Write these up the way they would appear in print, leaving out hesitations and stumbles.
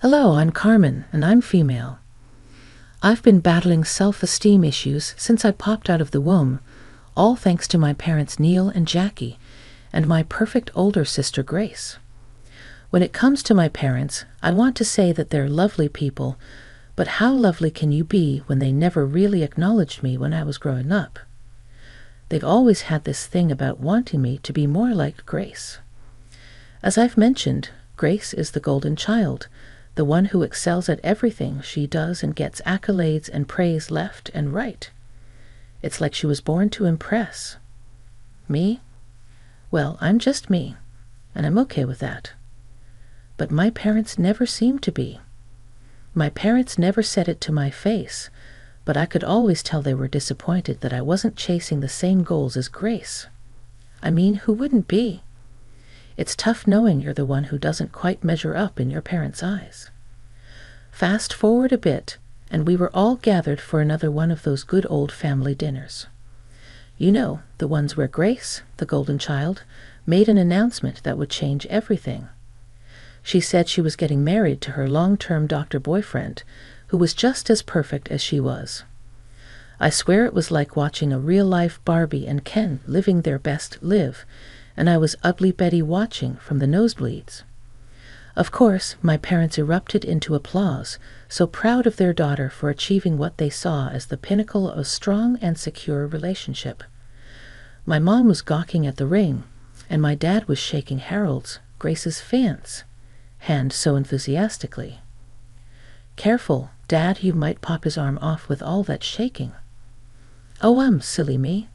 Hello, I'm Carmen, and I'm female. I've been battling self-esteem issues since I popped out of the womb, all thanks to my parents Neil and Jackie, and my perfect older sister Grace. When it comes to my parents, I want to say that they're lovely people, but how lovely can you be when they never really acknowledged me when I was growing up? They've always had this thing about wanting me to be more like Grace. As I've mentioned, Grace is the golden child, the one who excels at everything she does and gets accolades and praise left and right. It's like she was born to impress. Me? Well, I'm just me, and I'm okay with that. But my parents never seemed to be. My parents never said it to my face, but I could always tell they were disappointed that I wasn't chasing the same goals as Grace. I mean, who wouldn't be? It's tough knowing you're the one who doesn't quite measure up in your parents' eyes. Fast forward a bit, and we were all gathered for another one of those good old family dinners. You know, the ones where Grace, the golden child, made an announcement that would change everything. She said she was getting married to her long-term doctor boyfriend, who was just as perfect as she was. I swear it was like watching a real-life Barbie and Ken living their best live, and I was ugly Betty watching from the nosebleeds. Of course, my parents erupted into applause, so proud of their daughter for achieving what they saw as the pinnacle of a strong and secure relationship. My mom was gawking at the ring, and my dad was shaking Harold's, Grace's hand so enthusiastically. "Careful, Dad, you might pop his arm off with all that shaking." "Oh, silly me.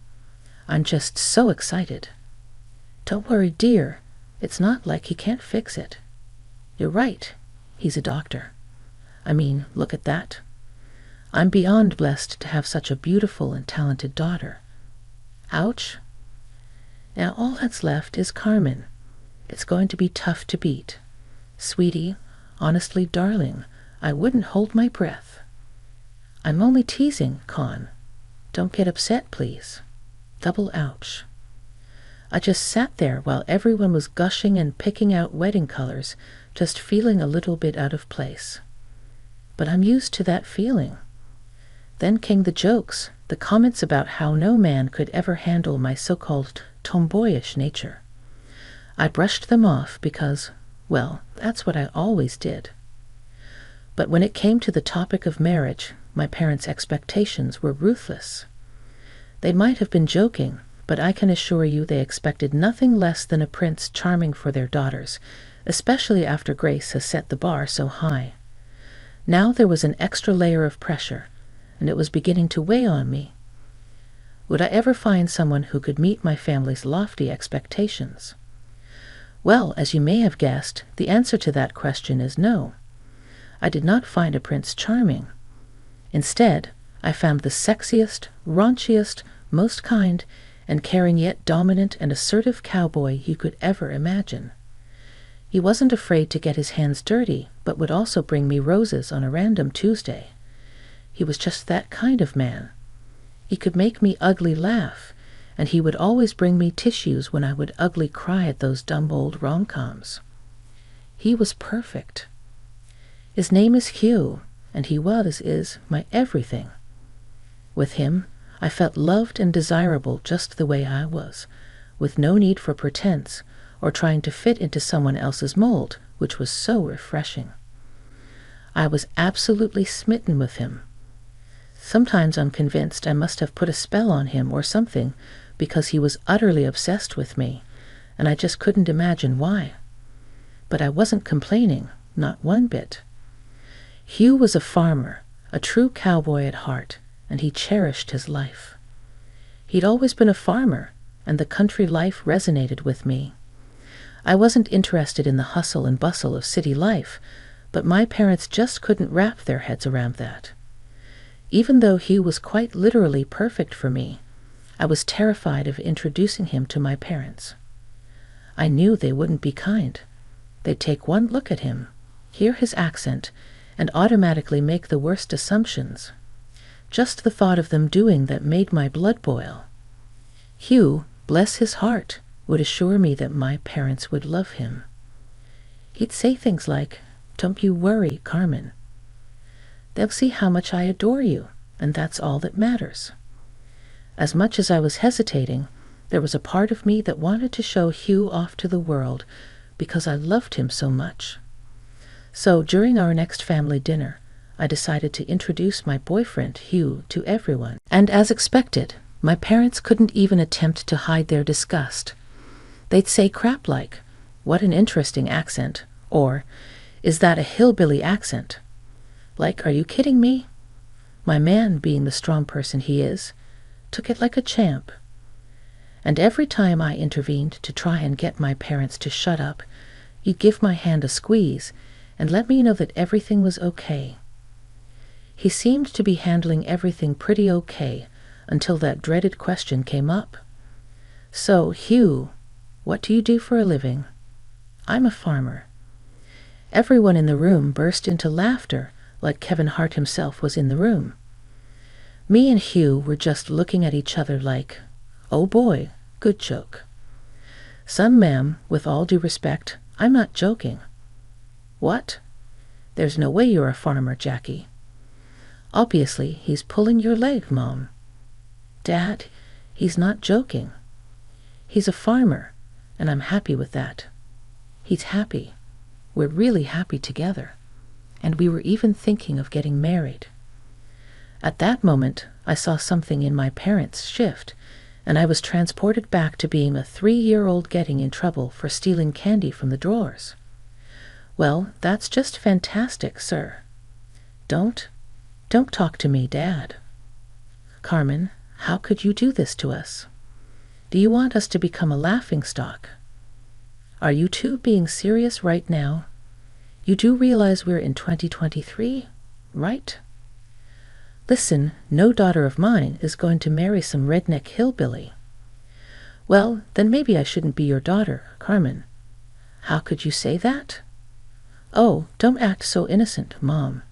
I'm just so excited." "Don't worry, dear. It's not like he can't fix it." "You're right. He's a doctor. I mean, look at that. I'm beyond blessed to have such a beautiful and talented daughter." Ouch. Now all that's left is Carmen. It's going to be tough to beat. Sweetie, honestly, darling, I wouldn't hold my breath. I'm only teasing, Con. Don't get upset, please. Double ouch. I just sat there while everyone was gushing and picking out wedding colors, just feeling a little bit out of place. But I'm used to that feeling. Then came the jokes, the comments about how no man could ever handle my so-called tomboyish nature. I brushed them off because, well, that's what I always did. But when it came to the topic of marriage, my parents' expectations were ruthless. They might have been joking, but I can assure you they expected nothing less than a prince charming for their daughters, especially after Grace has set the bar so high. Now there was an extra layer of pressure, and it was beginning to weigh on me. Would I ever find someone who could meet my family's lofty expectations? Well, as you may have guessed, the answer to that question is no. I did not find a prince charming. Instead, I found the sexiest, raunchiest, most kind, and caring yet dominant and assertive cowboy you could ever imagine. He wasn't afraid to get his hands dirty, but would also bring me roses on a random Tuesday. He was just that kind of man. He could make me ugly laugh, and he would always bring me tissues when I would ugly cry at those dumb old rom-coms. He was perfect. His name is Hugh, and he is my everything. With him, I felt loved and desirable just the way I was, with no need for pretense or trying to fit into someone else's mold, which was so refreshing. I was absolutely smitten with him. Sometimes I'm convinced I must have put a spell on him or something, because he was utterly obsessed with me, and I just couldn't imagine why. But I wasn't complaining, not one bit. Hugh was a farmer, a true cowboy at heart, and he cherished his life. He'd always been a farmer, and the country life resonated with me. I wasn't interested in the hustle and bustle of city life, but my parents just couldn't wrap their heads around that. Even though Hugh was quite literally perfect for me, I was terrified of introducing him to my parents. I knew they wouldn't be kind. They'd take one look at him, hear his accent, and automatically make the worst assumptions. Just the thought of them doing that made my blood boil. Hugh, bless his heart, would assure me that my parents would love him. He'd say things like, Don't you worry, Carmen. They'll see how much I adore you, and that's all that matters. As much as I was hesitating, there was a part of me that wanted to show Hugh off to the world because I loved him so much. So during our next family dinner, I decided to introduce my boyfriend, Hugh, to everyone. And as expected, my parents couldn't even attempt to hide their disgust. They'd say crap like, "What an interesting accent," or, "Is that a hillbilly accent?" Like, are you kidding me? My man, being the strong person he is, took it like a champ. And every time I intervened to try and get my parents to shut up, he'd give my hand a squeeze and let me know that everything was okay. He seemed to be handling everything pretty okay until that dreaded question came up. "So, Hugh, what do you do for a living?" "I'm a farmer." Everyone in the room burst into laughter like Kevin Hart himself was in the room. Me and Hugh were just looking at each other like, "Oh boy, good joke." "Son, ma'am, with all due respect, I'm not joking." "What? There's no way you're a farmer, Jackie." "Obviously, he's pulling your leg, Mom." "Dad, he's not joking. He's a farmer, and I'm happy with that. He's happy. We're really happy together. And we were even thinking of getting married." At that moment, I saw something in my parents shift, and I was transported back to being a 3-year-old getting in trouble for stealing candy from the drawers. "Well, that's just fantastic, sir." Don't talk to me, Dad." "Carmen, how could you do this to us? Do you want us to become a laughingstock? Are you two being serious right now? You do realize we're in 2023, right? Listen, no daughter of mine is going to marry some redneck hillbilly." "Well, then maybe I shouldn't be your daughter, Carmen." "How could you say that?" "Oh, don't act so innocent, Mom.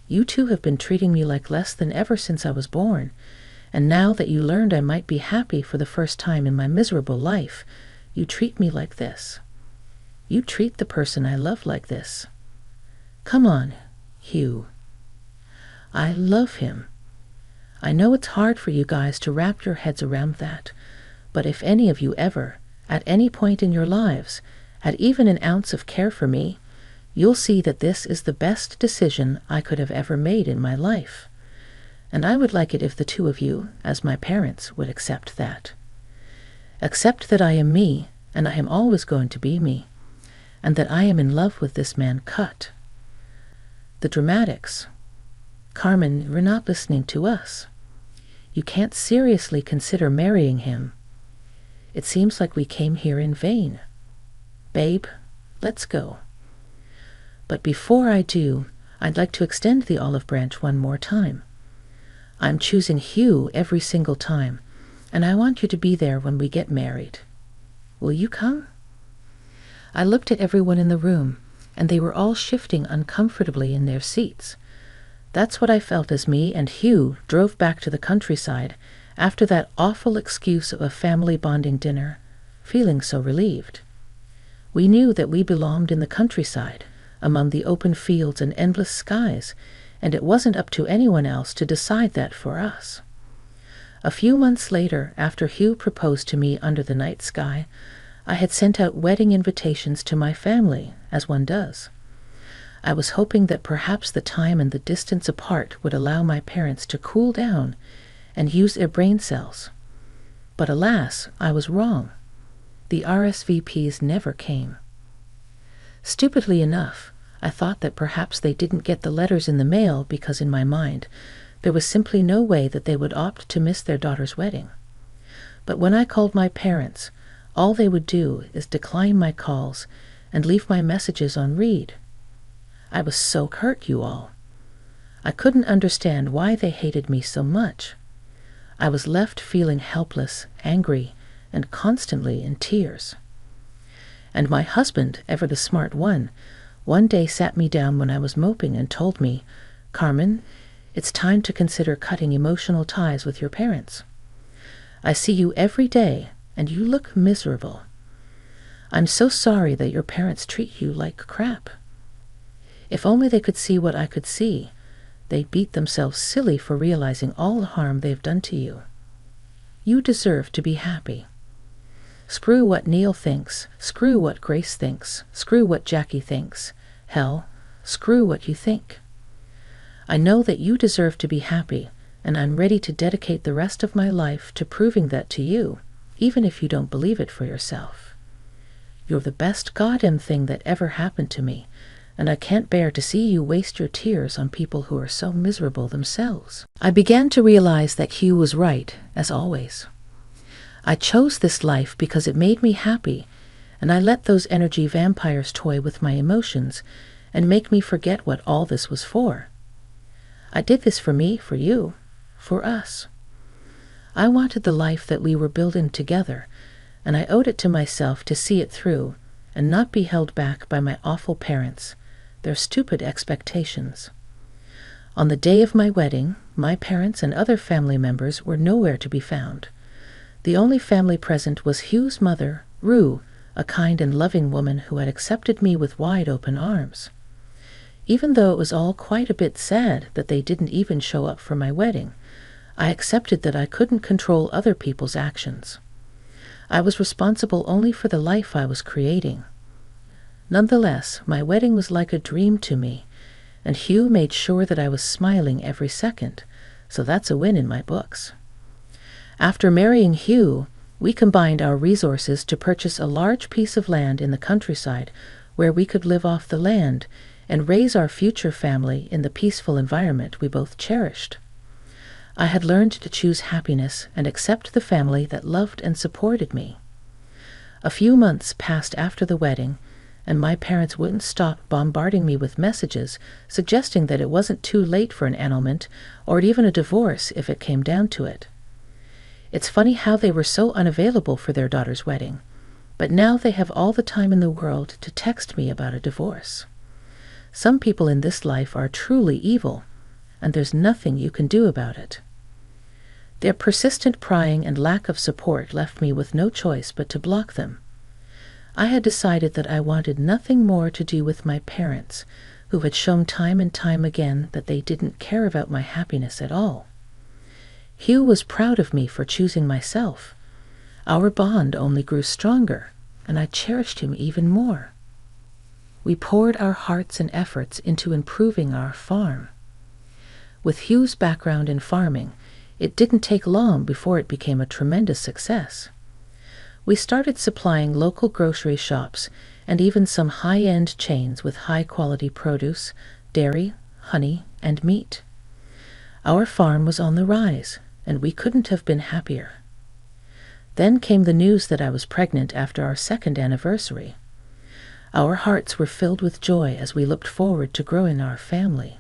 You two have been treating me like less than ever since I was born, and now that you learned I might be happy for the first time in my miserable life, you treat me like this. You treat the person I love like this. Come on, Hugh. I love him. I know it's hard for you guys to wrap your heads around that, but if any of you ever, at any point in your lives, had even an ounce of care for me, you'll see that this is the best decision I could have ever made in my life. And I would like it if the two of you, as my parents, would accept that. Accept that I am me, and I am always going to be me, and that I am in love with this man Cut." The dramatics. "Carmen, you're not listening to us. You can't seriously consider marrying him. It seems like we came here in vain. Babe, let's go. But before I do, I'd like to extend the olive branch one more time. I'm choosing Hugh every single time, and I want you to be there when we get married. Will you come?" I looked at everyone in the room, and they were all shifting uncomfortably in their seats. That's what I felt as me and Hugh drove back to the countryside after that awful excuse of a family bonding dinner, feeling so relieved. We knew that we belonged in the countryside, among the open fields and endless skies, and it wasn't up to anyone else to decide that for us. A few months later, after Hugh proposed to me under the night sky, I had sent out wedding invitations to my family, as one does. I was hoping that perhaps the time and the distance apart would allow my parents to cool down and use their brain cells. But alas, I was wrong. The RSVPs never came. Stupidly enough, I thought that perhaps they didn't get the letters in the mail because in my mind, there was simply no way that they would opt to miss their daughter's wedding. But when I called my parents, all they would do is decline my calls and leave my messages on read. I was so hurt, you all. I couldn't understand why they hated me so much. I was left feeling helpless, angry, and constantly in tears. And my husband, ever the smart one day sat me down when I was moping and told me, "Carmen, it's time to consider cutting emotional ties with your parents. I see you every day, and you look miserable. I'm so sorry that your parents treat you like crap. If only they could see what I could see, they'd beat themselves silly for realizing all the harm they've done to you. You deserve to be happy. Screw what Neil thinks, screw what Grace thinks, screw what Jackie thinks. Hell, screw what you think. I know that you deserve to be happy, and I'm ready to dedicate the rest of my life to proving that to you, even if you don't believe it for yourself. You're the best goddamn thing that ever happened to me, and I can't bear to see you waste your tears on people who are so miserable themselves. I began to realize that Hugh was right, as always. I chose this life because it made me happy, and I let those energy vampires toy with my emotions and make me forget what all this was for. I did this for me, for you, for us. I wanted the life that we were building together, and I owed it to myself to see it through and not be held back by my awful parents, their stupid expectations. On the day of my wedding, my parents and other family members were nowhere to be found. The only family present was Hugh's mother, Rue, a kind and loving woman who had accepted me with wide open arms. Even though it was all quite a bit sad that they didn't even show up for my wedding, I accepted that I couldn't control other people's actions. I was responsible only for the life I was creating. Nonetheless, my wedding was like a dream to me, and Hugh made sure that I was smiling every second, so that's a win in my books. After marrying Hugh, we combined our resources to purchase a large piece of land in the countryside where we could live off the land and raise our future family in the peaceful environment we both cherished. I had learned to choose happiness and accept the family that loved and supported me. A few months passed after the wedding, and my parents wouldn't stop bombarding me with messages suggesting that it wasn't too late for an annulment or even a divorce if it came down to it. It's funny how they were so unavailable for their daughter's wedding, but now they have all the time in the world to text me about a divorce. Some people in this life are truly evil, and there's nothing you can do about it. Their persistent prying and lack of support left me with no choice but to block them. I had decided that I wanted nothing more to do with my parents, who had shown time and time again that they didn't care about my happiness at all. Hugh was proud of me for choosing myself. Our bond only grew stronger, and I cherished him even more. We poured our hearts and efforts into improving our farm. With Hugh's background in farming, it didn't take long before it became a tremendous success. We started supplying local grocery shops and even some high-end chains with high-quality produce, dairy, honey, and meat. Our farm was on the rise, and we couldn't have been happier. Then came the news that I was pregnant after our second anniversary. Our hearts were filled with joy as we looked forward to growing our family.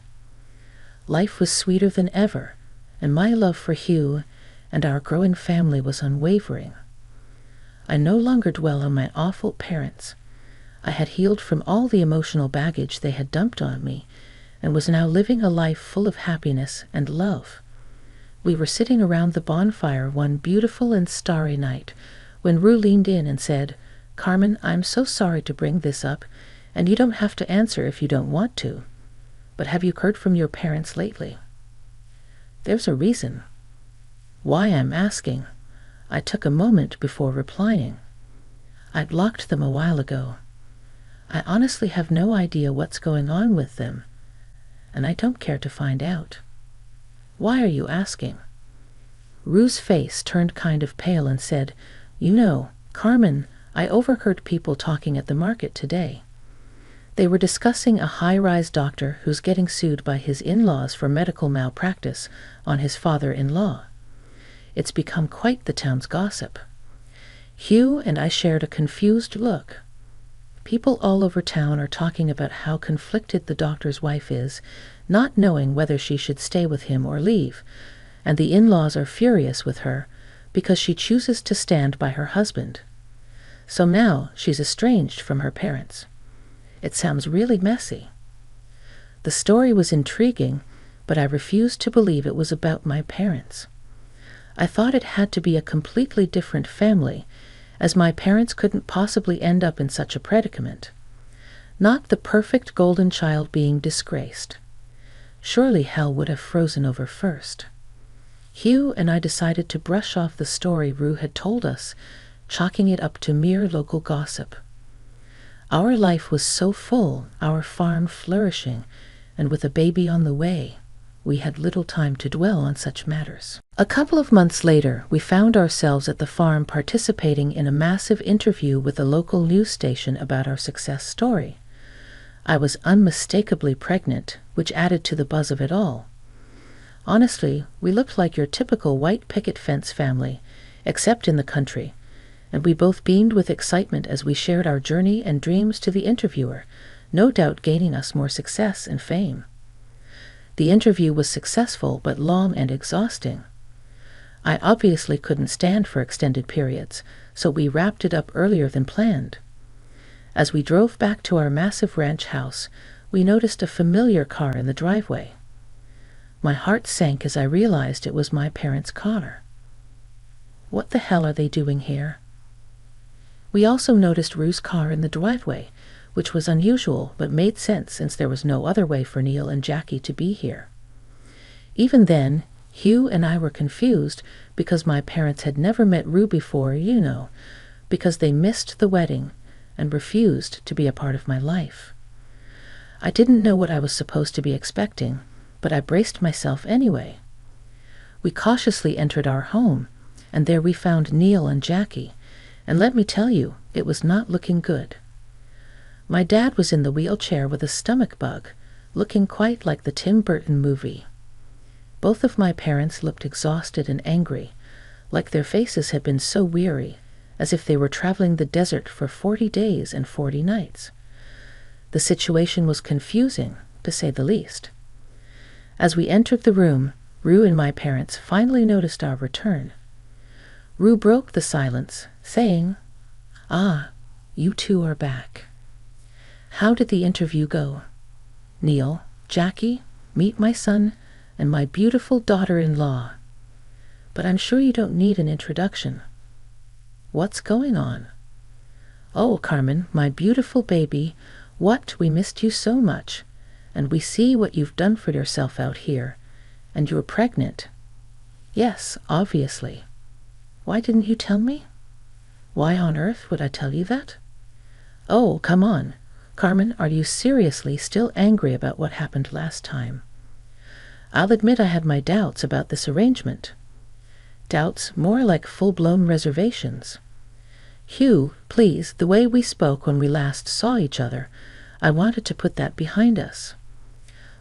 Life was sweeter than ever, and my love for Hugh and our growing family was unwavering. I no longer dwell on my awful parents. I had healed from all the emotional baggage they had dumped on me, and was now living a life full of happiness and love. We were sitting around the bonfire one beautiful and starry night when Rue leaned in and said, "Carmen, I'm so sorry to bring this up, and you don't have to answer if you don't want to. But have you heard from your parents lately?" There's a reason. Why I'm asking. I took a moment before replying. I blocked them a while ago. I honestly have no idea what's going on with them, and I don't care to find out. Why are you asking? Rue's face turned kind of pale and said, "You know, Carmen, I overheard people talking at the market today. They were discussing a high-rise doctor who's getting sued by his in-laws for medical malpractice on his father-in-law. It's become quite the town's gossip." Hugh and I shared a confused look. People all over town are talking about how conflicted the doctor's wife is, not knowing whether she should stay with him or leave, and the in-laws are furious with her because she chooses to stand by her husband. So now she's estranged from her parents. It sounds really messy. The story was intriguing, but I refused to believe it was about my parents. I thought it had to be a completely different family, as my parents couldn't possibly end up in such a predicament. not the perfect golden child being disgraced. Surely hell would have frozen over first. Hugh and I decided to brush off the story Rue had told us, chalking it up to mere local gossip. Our life was so full, our farm flourishing, and with a baby on the way, we had little time to dwell on such matters. A couple of months later, we found ourselves at the farm participating in a massive interview with a local news station about our success story. I was unmistakably pregnant, which added to the buzz of it all. Honestly, we looked like your typical white picket fence family, except in the country, and we both beamed with excitement as we shared our journey and dreams to the interviewer, no doubt gaining us more success and fame. The interview was successful but long and exhausting. I obviously couldn't stand for extended periods, so we wrapped it up earlier than planned. As we drove back to our massive ranch house, we noticed a familiar car in the driveway. My heart sank as I realized it was my parents' car. What the hell are they doing here? We also noticed Rue's car in the driveway, which was unusual but made sense since there was no other way for Neil and Jackie to be here. Even then, Hugh and I were confused because my parents had never met Rue before, because they missed the wedding and refused to be a part of my life. I didn't know what I was supposed to be expecting, but I braced myself anyway. We cautiously entered our home, and there we found Neil and Jackie, and let me tell you, it was not looking good. My dad was in the wheelchair with a stomach bug, looking quite like the Tim Burton movie. Both of my parents looked exhausted and angry, like their faces had been so weary, as if they were traveling the desert for 40 days and 40 nights. The situation was confusing, to say the least. As we entered the room, Rue and my parents finally noticed our return. Rue broke the silence, saying, "Ah, you two are back. How did the interview go? Neil, Jackie, meet my son and my beautiful daughter-in-law. But I'm sure you don't need an introduction. What's going on? Oh, Carmen, my beautiful baby, we missed you so much, and we see what you've done for yourself out here, and you're pregnant. Yes, obviously. Why didn't you tell me? Why on earth would I tell you that? Oh, come on. Carmen, are you seriously still angry about what happened last time? I'll admit I had my doubts about this arrangement. Doubts more like full-blown reservations. Hugh, please, the way we spoke when we last saw each other, I wanted to put that behind us.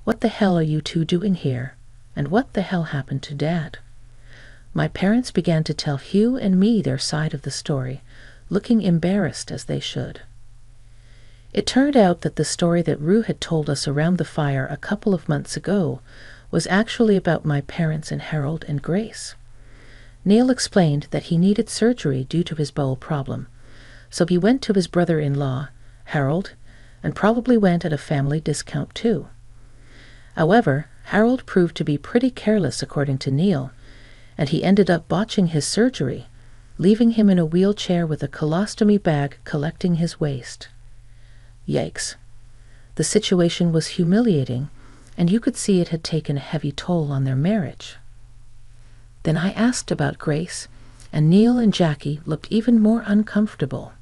What the hell are you two doing here? And what the hell happened to Dad? My parents began to tell Hugh and me their side of the story, looking embarrassed as they should. It turned out that the story that Rue had told us around the fire a couple of months ago was actually about my parents and Harold and Grace. Neil explained that he needed surgery due to his bowel problem, so he went to his brother-in-law, Harold, and probably went at a family discount too. However, Harold proved to be pretty careless according to Neil, and he ended up botching his surgery, leaving him in a wheelchair with a colostomy bag collecting his waste. Yikes. The situation was humiliating, and you could see it had taken a heavy toll on their marriage. Then I asked about Grace, and Neil and Jackie looked even more uncomfortable.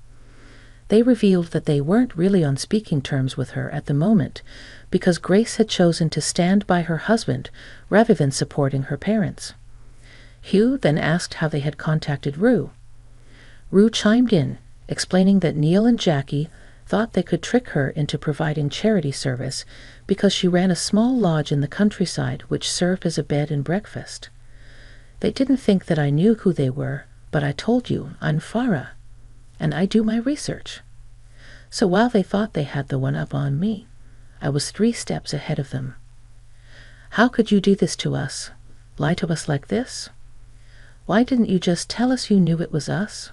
They revealed that they weren't really on speaking terms with her at the moment because Grace had chosen to stand by her husband rather than supporting her parents. Hugh then asked how they had contacted Rue. Rue chimed in, explaining that Neil and Jackie thought they could trick her into providing charity service because she ran a small lodge in the countryside which served as a bed and breakfast. They didn't think that I knew who they were, but I told you, I'm Farah, and I do my research. So while they thought they had the one up on me, I was 3 steps ahead of them. How could you do this to us? Lie to us like this? Why didn't you just tell us you knew it was us?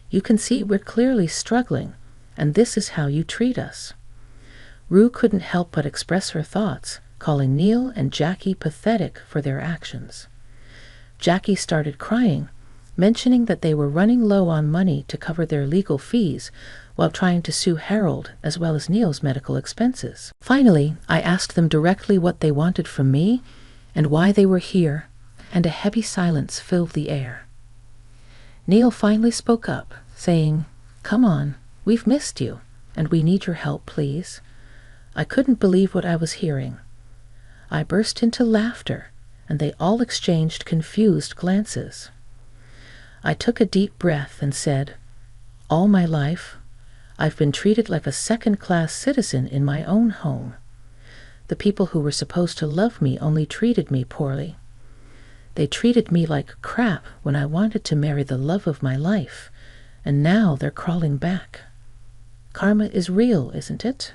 You can see we're clearly struggling, and this is how you treat us. Rue couldn't help but express her thoughts, calling Neil and Jackie pathetic for their actions. Jackie started crying, mentioning that they were running low on money to cover their legal fees while trying to sue Harold as well as Neil's medical expenses. Finally, I asked them directly what they wanted from me and why they were here, and a heavy silence filled the air. Neil finally spoke up, saying, "Come on, we've missed you, and we need your help, please." I couldn't believe what I was hearing. I burst into laughter, and they all exchanged confused glances. I took a deep breath and said, "All my life, I've been treated like a second-class citizen in my own home. The people who were supposed to love me only treated me poorly. They treated me like crap when I wanted to marry the love of my life, and now they're crawling back. Karma is real, isn't it?"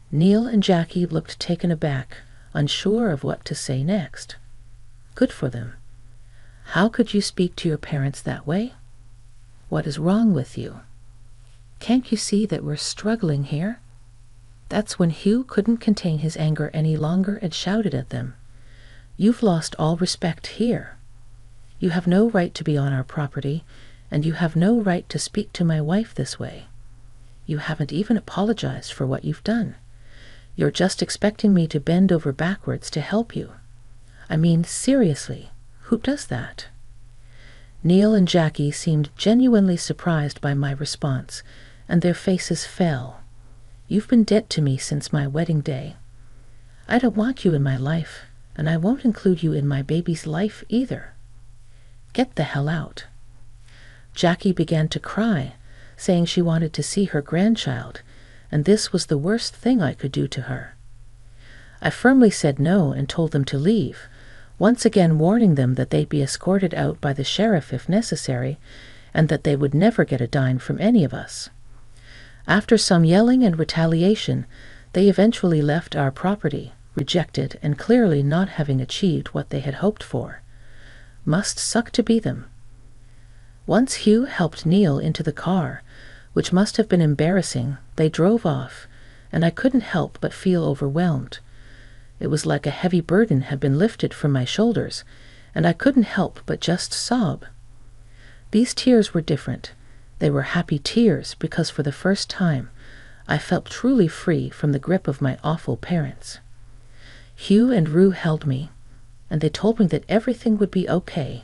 Neil and Jackie looked taken aback, unsure of what to say next. Good for them. How could you speak to your parents that way? What is wrong with you? Can't you see that we're struggling here? That's when Hugh couldn't contain his anger any longer and shouted at them. You've lost all respect here. You have no right to be on our property, and you have no right to speak to my wife this way. You haven't even apologized for what you've done. You're just expecting me to bend over backwards to help you. I mean, seriously, who does that? Neil and Jackie seemed genuinely surprised by my response, and their faces fell. You've been dead to me since my wedding day. I don't want you in my life, and I won't include you in my baby's life either. Get the hell out. Jackie began to cry, saying she wanted to see her grandchild, and this was the worst thing I could do to her. I firmly said no and told them to leave, once again warning them that they'd be escorted out by the sheriff if necessary, and that they would never get a dime from any of us. After some yelling and retaliation, they eventually left our property, rejected and clearly not having achieved what they had hoped for. Must suck to be them. Once Hugh helped Neil into the car, which must have been embarrassing, they drove off, and I couldn't help but feel overwhelmed. It was like a heavy burden had been lifted from my shoulders, and I couldn't help but just sob. These tears were different. They were happy tears because for the first time, I felt truly free from the grip of my awful parents. Hugh and Rue held me, and they told me that everything would be okay,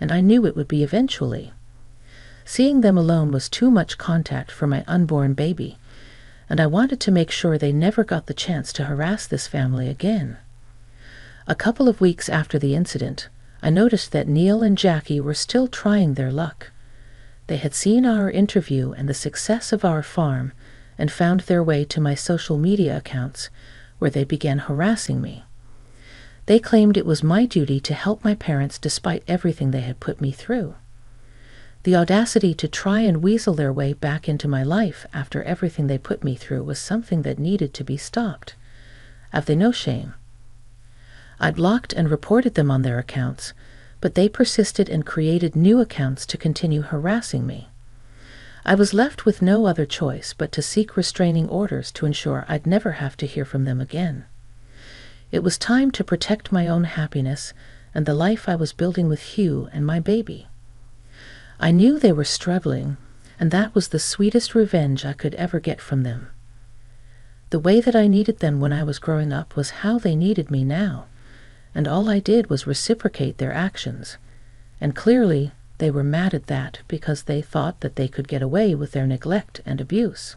and I knew it would be eventually. Seeing them alone was too much contact for my unborn baby, and I wanted to make sure they never got the chance to harass this family again. A couple of weeks after the incident, I noticed that Neil and Jackie were still trying their luck. They had seen our interview and the success of our farm and found their way to my social media accounts, where they began harassing me. They claimed it was my duty to help my parents despite everything they had put me through. The audacity to try and weasel their way back into my life after everything they put me through was something that needed to be stopped. Have they no shame? I blocked and reported them on their accounts, but they persisted and created new accounts to continue harassing me. I was left with no other choice but to seek restraining orders to ensure I'd never have to hear from them again. It was time to protect my own happiness and the life I was building with Hugh and my baby. I knew they were struggling, and that was the sweetest revenge I could ever get from them. The way that I needed them when I was growing up was how they needed me now, and all I did was reciprocate their actions, and clearly they were mad at that because they thought that they could get away with their neglect and abuse.